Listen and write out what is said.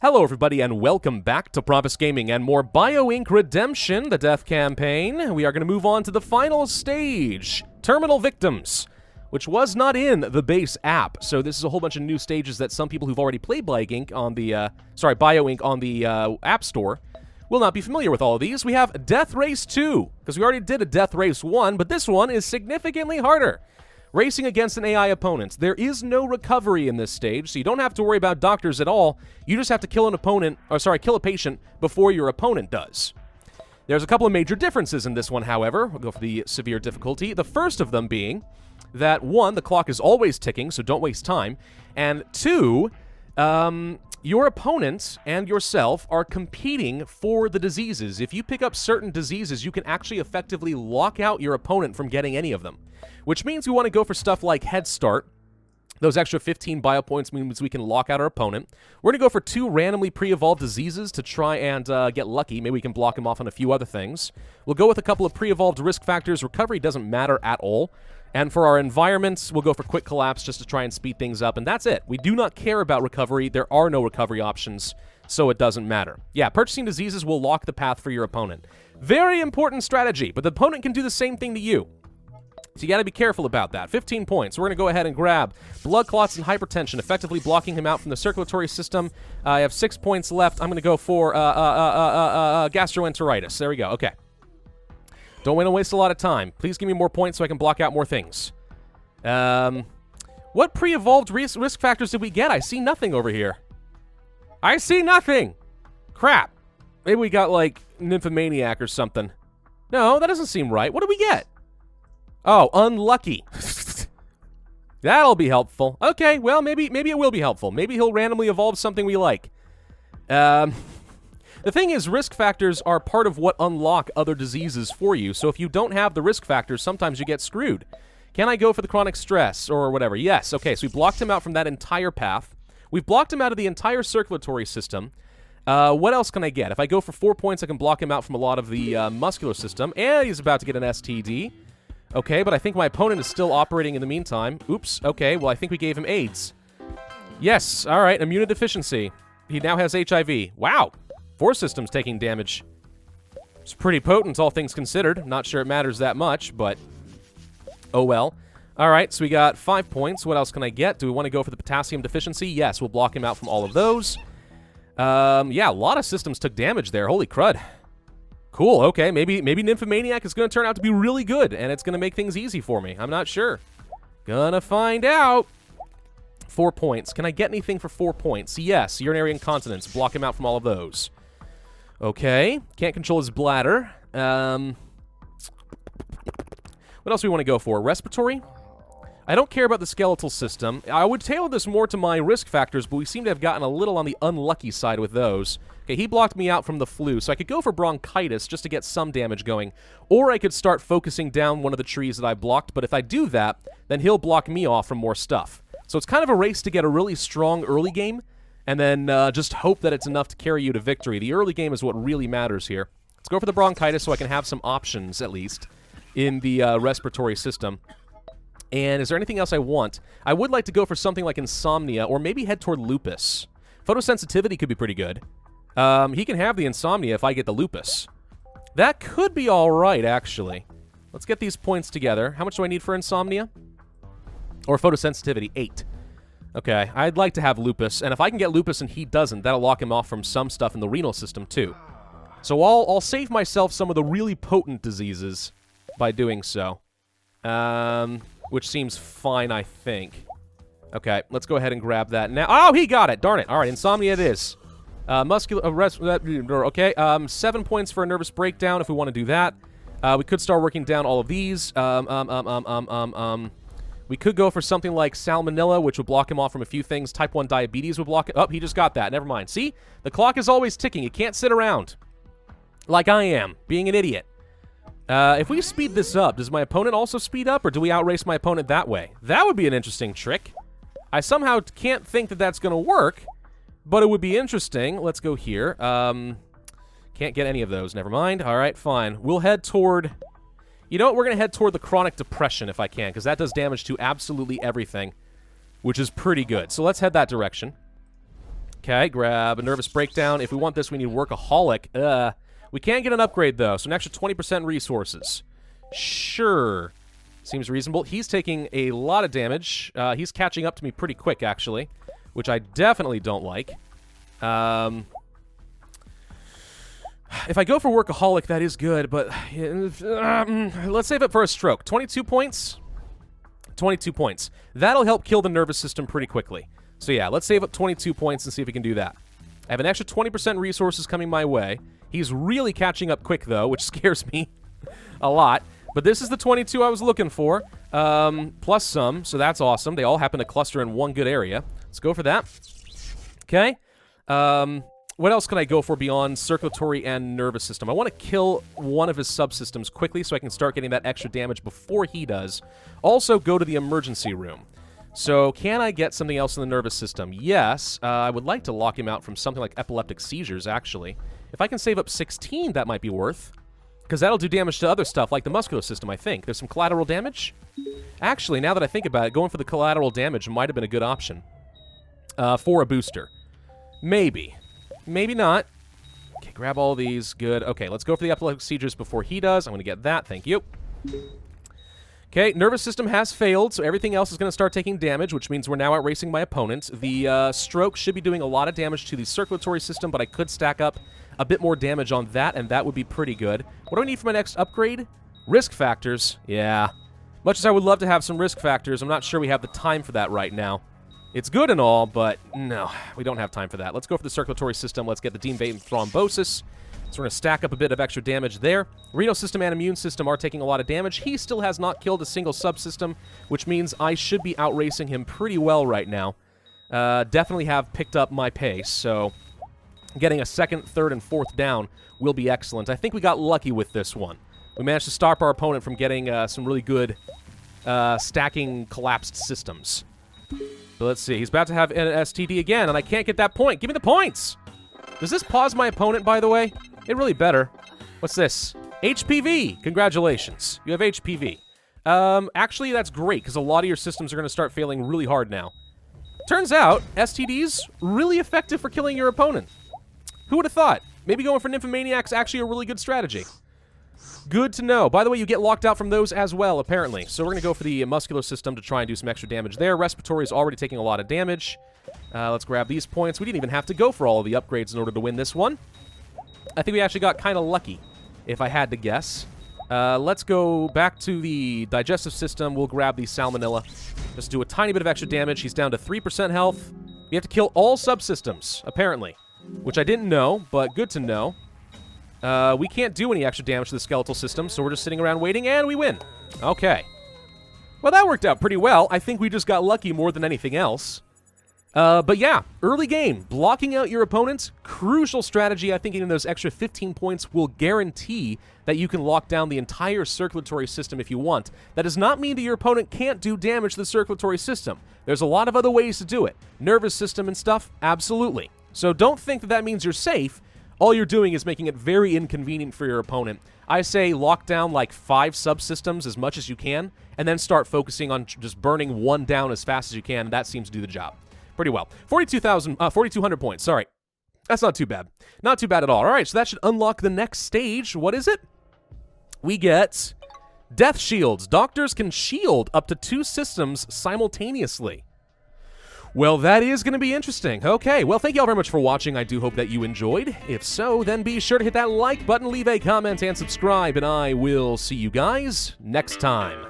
Hello everybody and welcome back to Pravus Gaming and more BioInk Redemption, the death campaign. We are going to move on to the final stage, Terminal Victims, which was not in the base app. So this is a whole bunch of new stages that some people who've already played BioInk on the App Store will not be familiar with all of these. We have Death Race 2, because we already did a Death Race 1, but this one is significantly harder. Racing against an AI opponent. There is no recovery in this stage, so you don't have to worry about doctors at all. You just have to kill kill a patient before your opponent does. There's a couple of major differences in this one, however. We'll go for the severe difficulty. The first of them being that, one, the clock is always ticking, so don't waste time. And two, your opponent and yourself are competing for the diseases. If you pick up certain diseases, you can actually effectively lock out your opponent from getting any of them. Which means we want to go for stuff like Head Start. Those extra 15 bio points means we can lock out our opponent. We're going to go for 2 randomly pre-evolved diseases to try and get lucky. Maybe we can block him off on a few other things. We'll go with a couple of pre-evolved risk factors. Recovery doesn't matter at all. And for our environments, we'll go for Quick Collapse just to try and speed things up. And that's it. We do not care about recovery. There are no recovery options, so it doesn't matter. Yeah, purchasing diseases will lock the path for your opponent. Very important strategy, but the opponent can do the same thing to you. So you got to be careful about that. 15 points. We're going to go ahead and grab blood clots and hypertension, effectively blocking him out from the circulatory system. I have 6 points left. I'm going to go for gastroenteritis. There we go. Okay. Don't want to waste a lot of time. Please give me more points so I can block out more things. What pre-evolved risk factors did we get? I see nothing over here. I see nothing. Crap. Maybe we got, like, Nymphomaniac or something. No, that doesn't seem right. What did we get? Oh, unlucky. That'll be helpful. Okay, well, maybe it will be helpful. Maybe he'll randomly evolve something we like. The thing is, risk factors are part of what unlock other diseases for you, so if you don't have the risk factors, sometimes you get screwed. Can I go for the chronic stress or whatever? Yes, okay, so we blocked him out from that entire path. We've blocked him out of the entire circulatory system. What else can I get? If I go for 4 points, I can block him out from a lot of the muscular system, and he's about to get an STD. Okay, but I think my opponent is still operating in the meantime. Oops, okay, well, I think we gave him AIDS. Yes, all right, immunodeficiency. He now has HIV. Wow, 4 systems taking damage. It's pretty potent, all things considered. Not sure it matters that much, but oh well. All right, so we got 5 points. What else can I get? Do we want to go for the potassium deficiency? Yes, we'll block him out from all of those. Yeah, a lot of systems took damage there. Holy crud. Cool, okay, maybe Nymphomaniac is going to turn out to be really good, and it's going to make things easy for me. I'm not sure. Gonna find out. 4 points. Can I get anything for 4 points? Yes, urinary incontinence. Block him out from all of those. Okay, can't control his bladder. What else do we want to go for? Respiratory? I don't care about the skeletal system. I would tailor this more to my risk factors, but we seem to have gotten a little on the unlucky side with those. Okay, he blocked me out from the flu, so I could go for bronchitis just to get some damage going. Or I could start focusing down one of the trees that I blocked, but if I do that, then he'll block me off from more stuff. So it's kind of a race to get a really strong early game, and then just hope that it's enough to carry you to victory. The early game is what really matters here. Let's go for the bronchitis so I can have some options, at least, in the respiratory system. And is there anything else I want? I would like to go for something like insomnia, or maybe head toward lupus. Photosensitivity could be pretty good. He can have the insomnia if I get the lupus. That could be all right, actually. Let's get these points together. How much do I need for insomnia? Or photosensitivity? 8. Okay, I'd like to have lupus, and if I can get lupus and he doesn't, that'll lock him off from some stuff in the renal system, too. So I'll save myself some of the really potent diseases by doing so. Which seems fine, I think. Okay, let's go ahead and grab that now. Oh, he got it! Darn it. All right, insomnia it is. Okay, 7 points for a nervous breakdown if we want to do that. We could start working down all of these. We could go for something like salmonella, which would block him off from a few things. Type 1 diabetes would block it. Oh, he just got that. Never mind. See? The clock is always ticking. It can't sit around. Like I am, being an idiot. If we speed this up, does my opponent also speed up, or do we outrace my opponent that way? That would be an interesting trick. I somehow can't think that that's going to work, but it would be interesting. Let's go here. Can't get any of those. Never mind. All right, fine. We'll head toward... You know what? We're going to head toward the chronic depression if I can, because that does damage to absolutely everything, which is pretty good. So let's head that direction. Okay, grab a nervous breakdown. If we want this, we need workaholic. We can get an upgrade, though, so an extra 20% resources. Sure. Seems reasonable. He's taking a lot of damage. He's catching up to me pretty quick, actually, which I definitely don't like. If I go for workaholic, that is good, but let's save it for a stroke. 22 points? 22 points. That'll help kill the nervous system pretty quickly. So yeah, let's save up 22 points and see if we can do that. I have an extra 20% resources coming my way. He's really catching up quick, though, which scares me a lot. But this is the 22 I was looking for, plus some, so that's awesome. They all happen to cluster in one good area. Let's go for that. Okay. What else can I go for beyond circulatory and nervous system? I want to kill one of his subsystems quickly so I can start getting that extra damage before he does. Also, go to the emergency room. So, can I get something else in the nervous system? Yes. I would like to lock him out from something like epileptic seizures, actually. If I can save up 16, that might be worth. Because that'll do damage to other stuff, like the muscular system, I think. There's some collateral damage? Actually, now that I think about it, going for the collateral damage might have been a good option. For a booster. Maybe. Maybe not. Okay, grab all these. Good. Okay, let's go for the epileptic seizures before he does. I'm going to get that. Thank you. Okay, nervous system has failed, so everything else is going to start taking damage, which means we're now outracing my opponent. The stroke should be doing a lot of damage to the circulatory system, but I could stack up a bit more damage on that, and that would be pretty good. What do I need for my next upgrade? Risk factors. Yeah. Much as I would love to have some risk factors, I'm not sure we have the time for that right now. It's good and all, but no, we don't have time for that. Let's go for the circulatory system. Let's get the deep vein thrombosis. So we're going to stack up a bit of extra damage there. Renal system and immune system are taking a lot of damage. He still has not killed a single subsystem, which means I should be outracing him pretty well right now. Definitely have picked up my pace, so getting a second, third, and fourth down will be excellent. I think we got lucky with this one. We managed to stop our opponent from getting some really good stacking collapsed systems. So let's see. He's about to have an STD again, and I can't get that point. Give me the points! Does this pause my opponent, by the way? It really better. What's this? HPV! Congratulations. You have HPV. Actually, that's great, because a lot of your systems are going to start failing really hard now. Turns out, STDs, really effective for killing your opponent. Who would have thought? Maybe going for Nymphomaniac's actually a really good strategy. Good to know. By the way, you get locked out from those as well, apparently. So we're going to go for the muscular system to try and do some extra damage there. Respiratory is already taking a lot of damage. Let's grab these points. We didn't even have to go for all of the upgrades in order to win this one. I think we actually got kind of lucky, if I had to guess. Let's go back to the digestive system. We'll grab the salmonella. Just do a tiny bit of extra damage. He's down to 3% health. We have to kill all subsystems, apparently, which I didn't know, but good to know. We can't do any extra damage to the skeletal system, so we're just sitting around waiting, and we win. Okay. Well, that worked out pretty well. I think we just got lucky more than anything else. But yeah, early game, blocking out your opponents, crucial strategy. I think getting those extra 15 points will guarantee that you can lock down the entire circulatory system if you want. That does not mean that your opponent can't do damage to the circulatory system. There's a lot of other ways to do it. Nervous system and stuff, absolutely. So don't think that that means you're safe. All you're doing is making it very inconvenient for your opponent. I say lock down like 5 subsystems as much as you can, and then start focusing on just burning one down as fast as you can. That seems to do the job pretty well. 4,200 points. Sorry. That's not too bad. Not too bad at all. All right, so that should unlock the next stage. What is it? We get Death Shields. Doctors can shield up to 2 systems simultaneously. Well, that is going to be interesting. Okay, well, thank you all very much for watching. I do hope that you enjoyed. If so, then be sure to hit that like button, leave a comment, and subscribe, and I will see you guys next time.